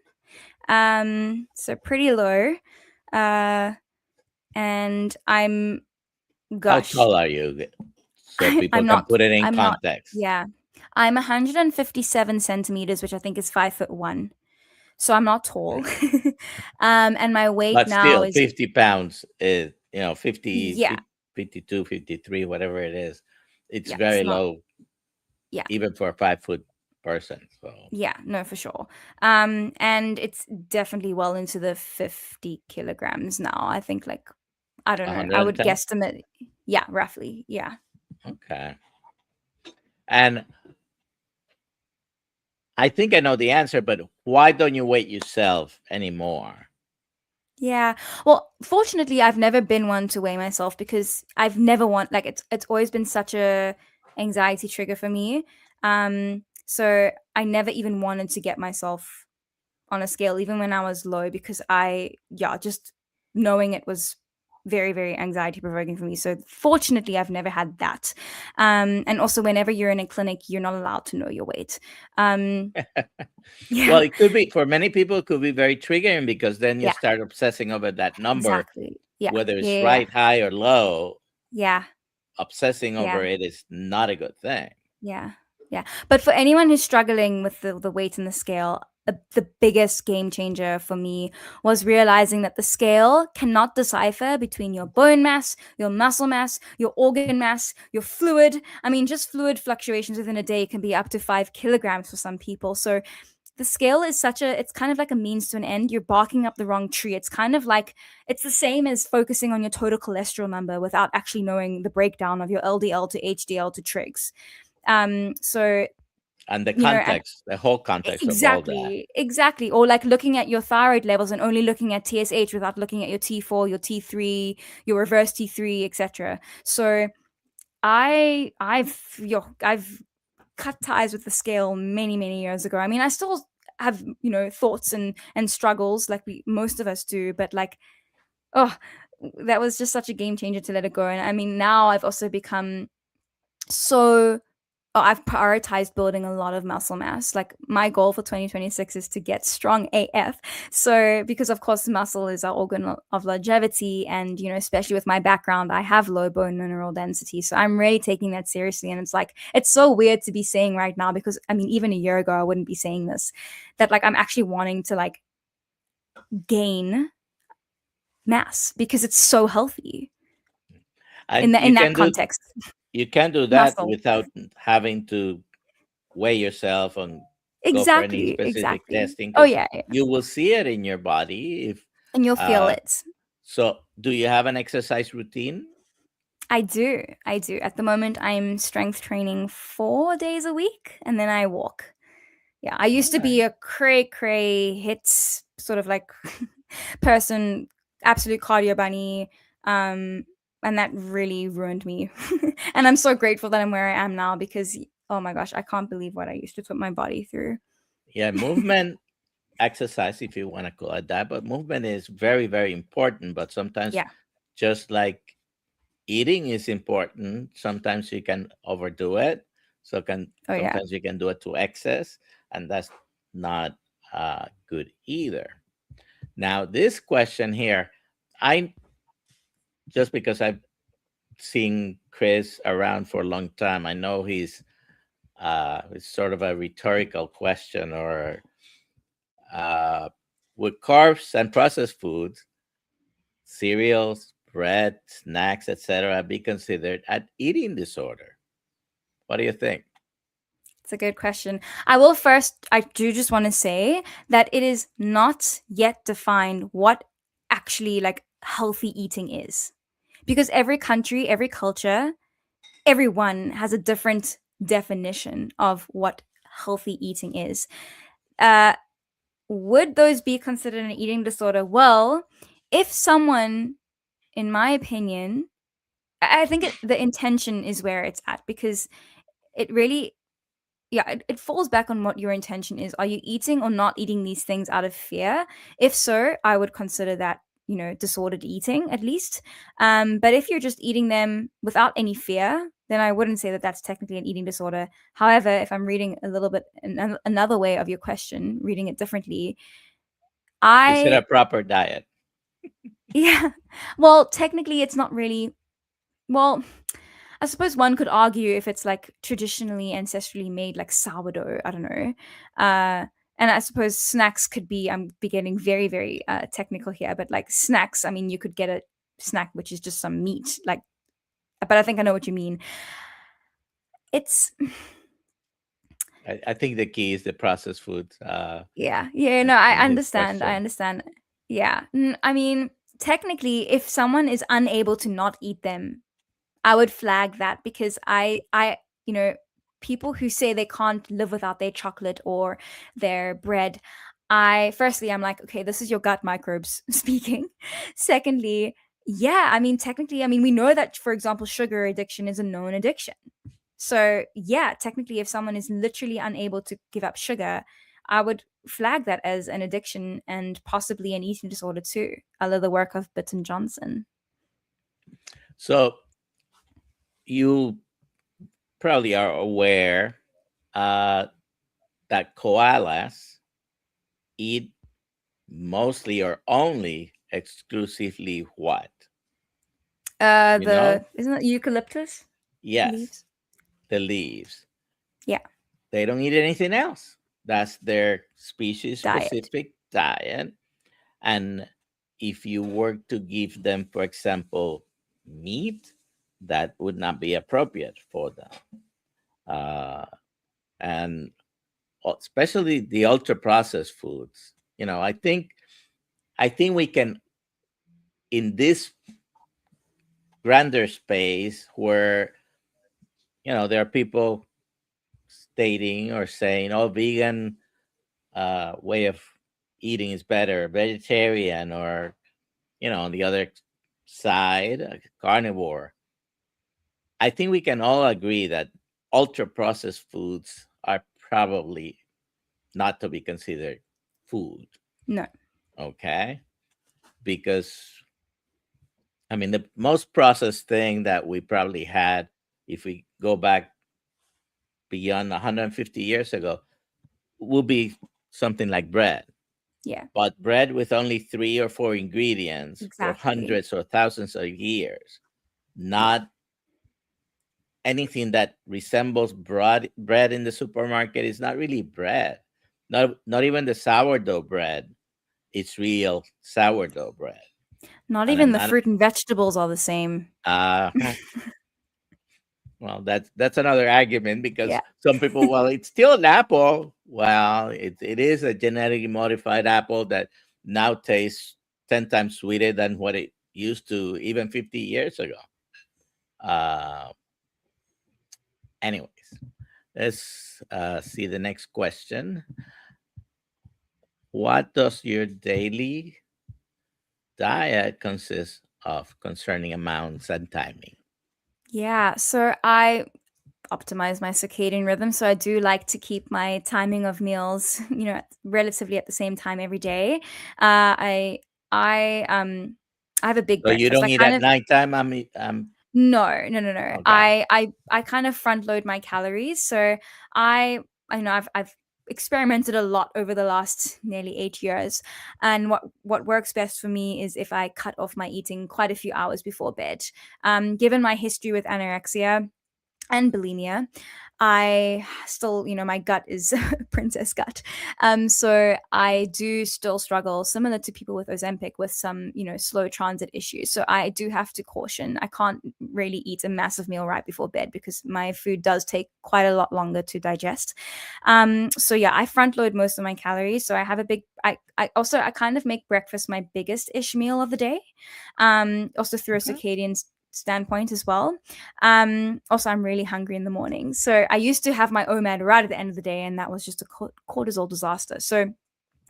So pretty low. Uh, and How gosh, tall are you? So people I'm can not, put it in I'm not, context. yeah. I'm 157 centimeters, which I think is 5'1". So I'm not tall. And my weight But now still, is, 50 pounds is, 50, yeah, 52, 53, whatever it is. It's yeah, it's very not, low, yeah. even for a 5 foot person. So Yeah, no, for sure. And it's definitely well into the 50 kilograms now. I think, like, I don't know. I would 110. guesstimate. Yeah, roughly. Yeah. Okay. And I think I know the answer, but why don't you weight yourself anymore? Yeah. Well, fortunately, I've never been one to weigh myself because I've never like it's always been such a anxiety trigger for me. So I never even wanted to get myself on a scale, even when I was low, because just knowing it was very, very anxiety provoking for me. So fortunately, I've never had that. And also, whenever you're in a clinic, you're not allowed to know your weight. Well, Yeah, it could be for many people, it could be very triggering because then you yeah, start obsessing over that number, exactly. Yeah, whether yeah, it's yeah, right, high, or low. yeah, Obsessing over yeah. it is not a good thing. Yeah. Yeah. But for anyone who's struggling with the weight and the scale, the biggest game changer for me was realizing that the scale cannot decipher between your bone mass, your muscle mass, your organ mass, your fluid. I mean, just fluid fluctuations within a day can be up to 5 kilograms for some people. So the scale is it's kind of like a means to an end. You're barking up the wrong tree. It's kind of like, it's the same as focusing on your total cholesterol number without actually knowing the breakdown of your LDL to HDL to trigs. So, And the and context, the whole context of all that. exactly. Or like looking at your thyroid levels and only looking at TSH without looking at your T4, your T3, your reverse T3, etc. So I've cut ties with the scale many, many years ago. I mean, I still have, thoughts and struggles like most of us do, but like, oh, that was just such a game changer to let it go. And I mean, now I've also become so I've prioritized building a lot of muscle mass. Like my goal for 2026 is to get strong AF. So because of course muscle is our organ of longevity, and especially with my background, I have low bone mineral density. So I'm really taking that seriously. And it's like, it's so weird to be saying right now, because I mean, even a year ago I wouldn't be saying this, that like I'm actually wanting to like gain mass because it's so healthy And in that context. you can do that Muscle. without having to weigh yourself and go for any Exactly, specific exactly. testing, Oh because yeah, yeah. you will see it in your body. If And you'll feel uh, it. so, do you have an exercise routine? I do. I do. At the moment, I'm strength training 4 days a week, and then I walk. Yeah, I All used to right. be a cray hits sort of like person, absolute cardio bunny, um, and that really ruined me. And I'm so grateful that I'm where I am now, because oh my gosh, I can't believe what I used to put my body through. Yeah, movement, exercise, if you want to call it that, but movement is very, very important. But sometimes, Yeah. just like eating is important, sometimes you can overdo it. Oh yeah. Sometimes you can do it to excess, and that's not good either. Now, this question here, I just because I've seen Chris around for a long time, I know it's sort of a rhetorical question, or uh, would carbs and processed foods, cereals, bread, snacks, etc., be considered an eating disorder? What do you think? It's a good question. I do just want to say that it is not yet defined what actually like healthy eating is. Because every country, every culture, everyone has a different definition of what healthy eating is. Uh, would those be considered an eating disorder? Well, if someone, in my opinion, I think the intention is where it's at, because it really, yeah, it falls back on what your intention is. Are you eating or not eating these things out of fear? If so, I would consider that, disordered eating at least. But if you're just eating them without any fear, then I wouldn't say that that's technically an eating disorder. However, if I'm reading a little bit another way of your question, reading it differently, Is it a I, proper diet? yeah, well, technically it's not really, well, I suppose one could argue if it's like traditionally, ancestrally made, like sourdough. I don't know. Uh, and I suppose snacks could be. I'm be getting very, very technical here, but like snacks. I mean, you could get a snack which is just some meat, like. But I think I know what you mean. It's I think the key is the processed foods. yeah, yeah. No, I In his understand. I question, understand. Yeah. I mean, technically, if someone is unable to not eat them, I would flag that, because you know, people who say they can't live without their chocolate or their bread, I'm like, okay, this is your gut microbes speaking. Secondly, yeah, I mean, technically, I mean, we know that, for example, sugar addiction is a known addiction. So, yeah, technically, if someone is literally unable to give up sugar, I would flag that as an addiction and possibly an eating disorder too, a la the work of Bitten Johnson. So you probably are aware uh, that koalas eat mostly or only exclusively what? You know? The isn't it eucalyptus Yes, leaves? the leaves. Yeah, They don't eat anything else. That's their species diet. specific diet. And if you were to give them, for example, meat, that would not be appropriate for them. Uh, and especially the ultra processed foods. I think we can, in this grander space where there are people stating or saying, "Oh, vegan way of eating is better, vegetarian," or on the other side, carnivore. I think we can all agree that ultra processed foods are probably not to be considered food. No. Okay, because I mean, the most processed thing that we probably had, if we go back beyond 150 years ago, will be something like bread. Yeah, But bread with only three or four ingredients for exactly. hundreds or thousands of years, not anything that resembles bread in the supermarket is not really bread. Not even the sourdough bread. It's real sourdough bread. Not And even I'm the not. fruit and vegetables are the same. Well, that's another argument because Yeah. some people, well, it's still an apple. Well, it is a genetically modified apple that now tastes 10 times sweeter than what it used to even 50 years ago. Uh, Anyways, let's see the next question. What does your daily diet consist of concerning amounts and timing? Yeah, so I optimize my circadian rhythm. So I do like to keep my timing of meals, relatively at the same time every day. I have a big So you breakfast. don't I eat kind at of nighttime? No, no, no, no. Okay. I kind of front load my calories. So I I know I've experimented a lot over the last nearly 8 years, and what works best for me is if I cut off my eating quite a few hours before bed. Given my history with anorexia and bulimia, I still, my gut is princess gut. So I do still struggle, similar to people with Ozempic, with some, slow transit issues. So I do have to caution. I can't really eat a massive meal right before bed because my food does take quite a lot longer to digest. So yeah, I front load most of my calories. So I have a big. I kind of make breakfast my biggest ish meal of the day. Also through a Okay. circadian standpoint as well. Also, I'm really hungry in the morning. So I used to have my OMAD right at the end of the day, and that was just a cortisol disaster. So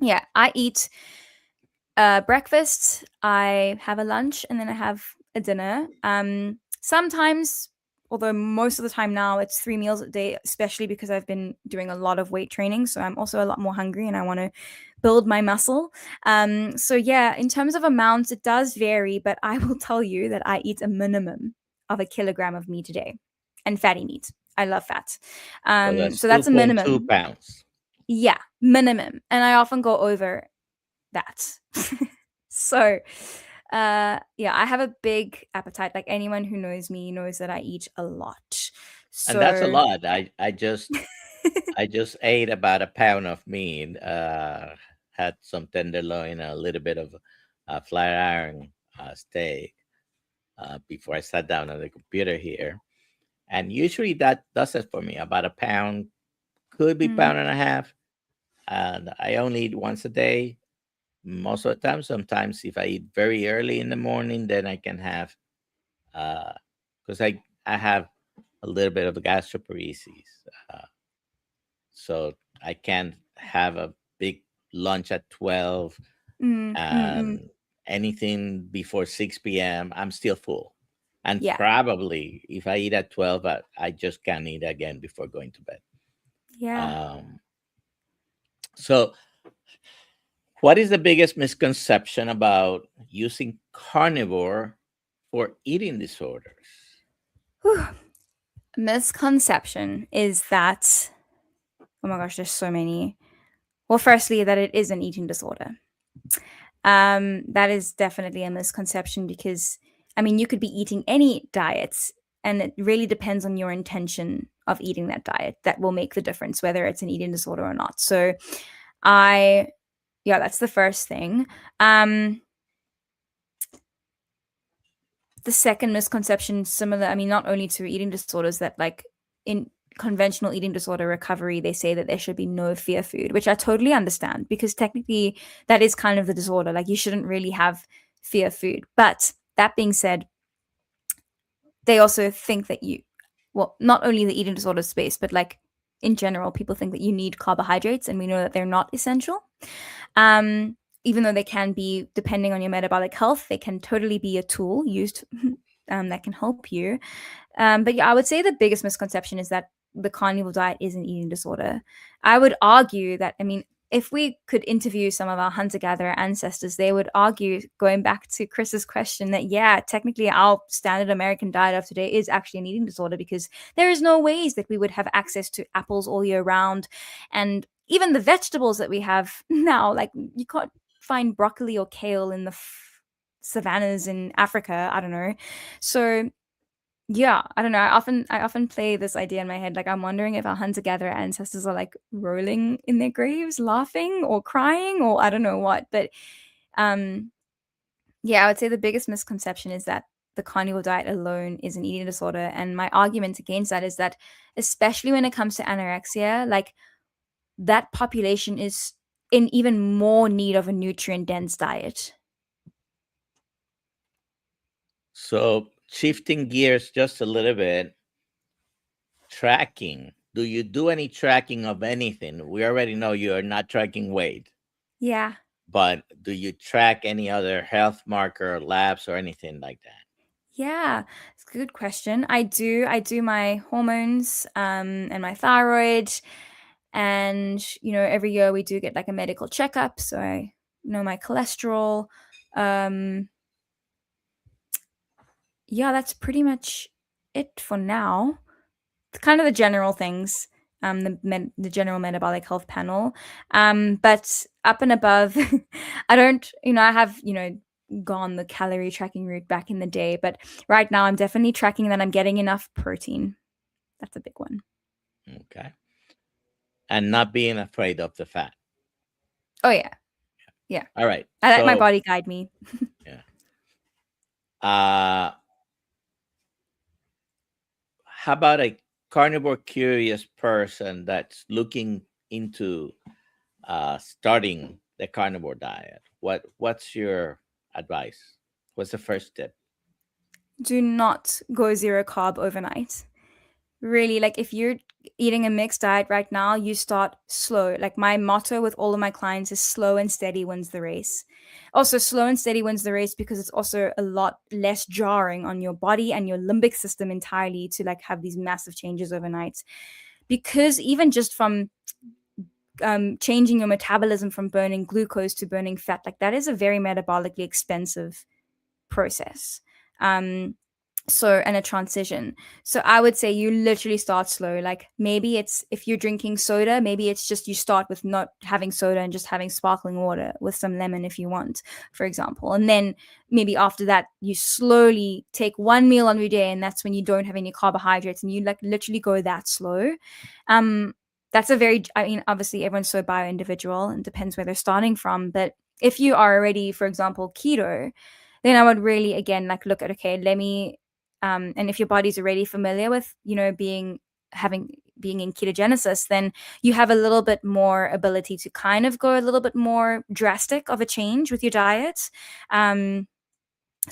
yeah, I eat breakfast, I have a lunch, and then I have a dinner. Sometimes, although most of the time now, it's 3 meals a day, especially because I've been doing a lot of weight training. So I'm also a lot more hungry and I want to build my muscle. So yeah, in terms of amounts, it does vary, but I will tell you that I eat a minimum of a kilogram of meat a day and fatty meat. I love fat. So that's So that's a 2.2 minimum. pounds. Yeah, minimum. And I often go over that. So, yeah, I have a big appetite. Like anyone who knows me knows that I eat a lot. And that's a So, lot. yeah. I just ate about a pound of meat. Had some tenderloin, a little bit of flat iron steak before I sat down on the computer here. And usually that does it for me. About a pound, could be Mm, pound and a half. And I only eat once a day most of the time. Sometimes if I eat very early in the morning, then I can have because I have a little bit of gastroparesis. Uh, so I can't have a big lunch at 12 mm, mm, mm. and anything before 6 p.m. I'm still full. And Yeah, probably if I eat at 12, I just can't eat again before going to bed. yeah. Um, so, what is the biggest misconception about using carnivore for eating disorders? Whew. Misconception is that, oh my gosh, there's so many. Well, firstly, that it is an eating disorder. That is definitely a misconception because, I mean, you could be eating any diets, and it really depends on your intention of eating that diet that will make the difference whether it's an eating disorder or not. So, I, yeah, that's the first thing. The second misconception, similar, I mean, not only to eating disorders, that like in conventional eating disorder recovery, they say that there should be no fear food, which I totally understand because technically that is kind of the disorder. Like you shouldn't really have fear food. But that being said, they also think that well, not only the eating disorder space, but like in general, people think that you need carbohydrates, and we know that they're not essential. Even though they can be, depending on your metabolic health, they can totally be a tool used that can help you. But yeah, I would say the biggest misconception is that the carnivore diet is an eating disorder. I would argue that, I mean, if we could interview some of our hunter-gatherer ancestors, they would argue, going back to Chris's question, that yeah, technically our standard American diet of today is actually an eating disorder because there is no ways that we would have access to apples all year round. And even the vegetables that we have now, like you can't find broccoli or kale in the savannas in Africa. I don't know. So yeah, I don't know. I often play this idea in my head. Like I'm wondering if our hunter-gatherer ancestors are like rolling in their graves, laughing or crying, or I don't know what. But um, yeah, I would say the biggest misconception is that the carnivore diet alone is an eating disorder. And my argument against that is that, especially when it comes to anorexia, like that population is in even more need of a nutrient-dense diet. So, shifting gears just a little bit, tracking. Do you do any tracking of anything? We already know you are not tracking weight, Yeah. but do you track any other health marker, labs, or anything like that? Yeah, it's a good question. I do my hormones, and my thyroid, and every year we do get like a medical checkup, so I know my cholesterol. Um, yeah, that's pretty much it for now. Kind of the general things, the general metabolic health panel. But up and above, I don't, I have, gone the calorie tracking route back in the day, but right now I'm definitely tracking that I'm getting enough protein. That's a big one. Okay. And not being afraid of the fat. Oh yeah, yeah. All right. I let my So, body guide me. yeah. Uh, how about a carnivore curious person that's looking into starting the carnivore diet? What's your advice? What's the first tip? Do not go zero carb overnight. Really, like if you're eating a mixed diet right now, you start slow. Like my motto with all of my clients is slow and steady wins the race. Also, slow and steady wins the race because it's also a lot less jarring on your body and your limbic system entirely to like have these massive changes overnight. Because even just from changing your metabolism from burning glucose to burning fat, like that is a very metabolically expensive process. Um, and a transition. So I would say you literally start slow. Like maybe it's, if you're drinking soda, maybe it's just you start with not having soda and just having sparkling water with some lemon if you want, for example. And then maybe after that you slowly take one meal every day, and that's when you don't have any carbohydrates, and you like literally go that slow. That's a very, I mean, obviously everyone's so bio individual and depends where they're starting from, but if you are already, for example, keto, then I would really again like look at, okay, let me and if your body's already familiar with being in ketogenesis, then you have a little bit more ability to kind of go a little bit more drastic of a change with your diet. So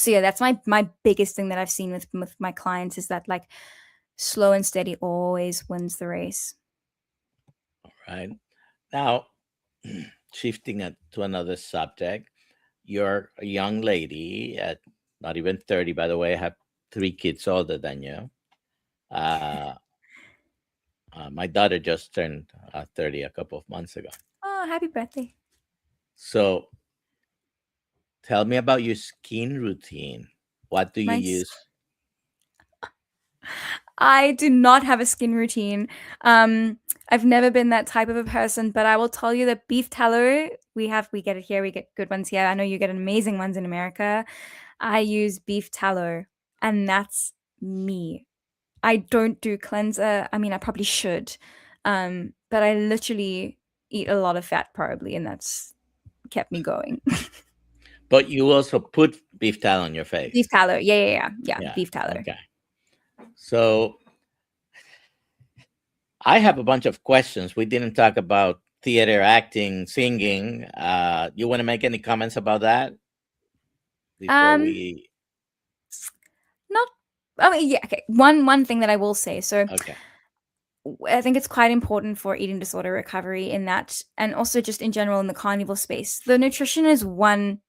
yeah, that's my biggest thing that I've seen with my clients is that like slow and steady always wins the race. All right. Now, shifting it to another subject, you're a young lady at not even 30, by the way. I have three kids older than you. Uh, my daughter just turned 30 a couple of months ago. Oh, happy birthday. So, tell me about your skin routine. What do you My use? I do not have a skin routine. I've never been that type of a person, but I will tell you that beef tallow, we get it here, we get good ones here. I know you get amazing ones in America. I use beef tallow, and that's me. I don't do cleanser. I mean, I probably should. But I literally eat a lot of fat probably, and that's kept me going. But you also put beef tallow on your Beef face. tallow. Yeah, yeah, yeah. Yeah, Yeah. beef tallow. Okay. So I have a bunch of questions. We didn't talk about theater, acting, singing. You want to make any comments about that before Um, we? not I mean, yeah, okay. One thing that I will say. So Okay. I think it's quite important for eating disorder recovery in that, and also just in general in the carnivore space. The nutrition is one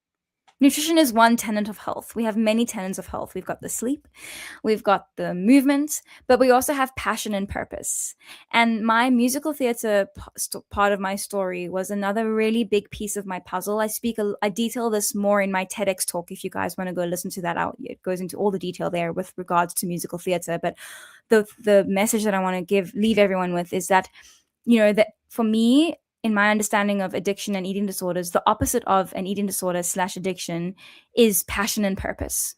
tenet of health. We have many tenets of health. We've got the sleep, we've got the movement, but we also have passion and purpose. And my musical theater part of my story was another really big piece of my puzzle. I detail this more in my TEDx talk. If you guys want to go listen to that out, it goes into all the detail there with regards to musical theater. But the message that I want to leave everyone with is that, that for me, in my understanding of addiction and eating disorders, the opposite of an eating disorder / addiction is passion and purpose.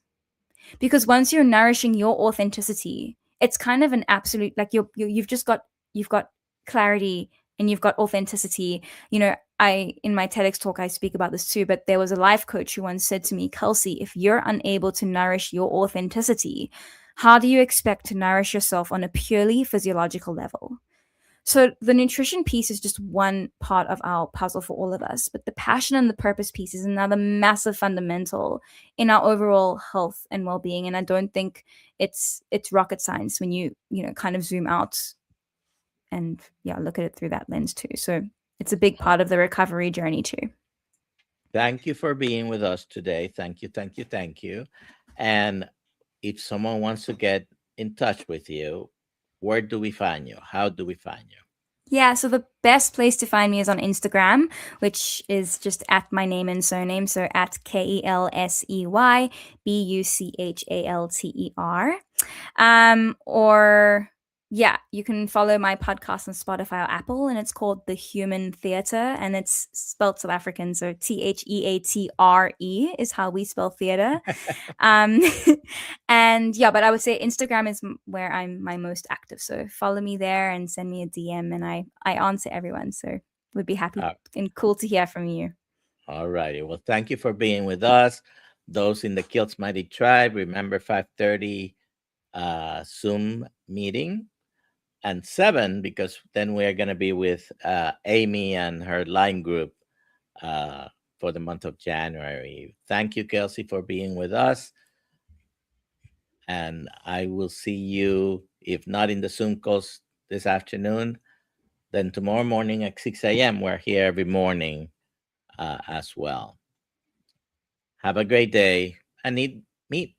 Because once you're nourishing your authenticity, it's kind of an absolute, like you've got clarity and you've got authenticity. In my TEDx talk I speak about this too, but there was a life coach who once said to me, Kelsey, if you're unable to nourish your authenticity, how do you expect to nourish yourself on a purely physiological level? So the nutrition piece is just one part of our puzzle for all of us, but the passion and the purpose piece is another massive fundamental in our overall health and well-being. And I don't think it's rocket science when you kind of zoom out and look at it through that lens too. So it's a big part of the recovery journey too. Thank you for being with us today. Thank you, thank you, thank you. And if someone wants to get in touch with you, where do we find you? How do we find you? Yeah, so the best place to find me is on Instagram, which is just at my name and surname. So at KelseyBuchalter. Or you can follow my podcast on Spotify or Apple, and it's called The Human Theatre, and it's spelled South African, so THEATRE is how we spell theatre. um, and but I would say Instagram is where I'm my most active. So follow me there and send me a DM, and I answer everyone. So would be happy Uh, and cool to hear from you. all righty. Well, thank you for being with us. Those in the Kills Mighty Tribe, remember 5:30 Zoom meeting, and 7 because then we are going to be with Amy and her line group for the month of January. Thank you, Kelsey, for being with us. And I will see you, if not in the Zoom calls this afternoon, then tomorrow morning at 6 a.m. We're here every morning as well. Have a great day and eat meat.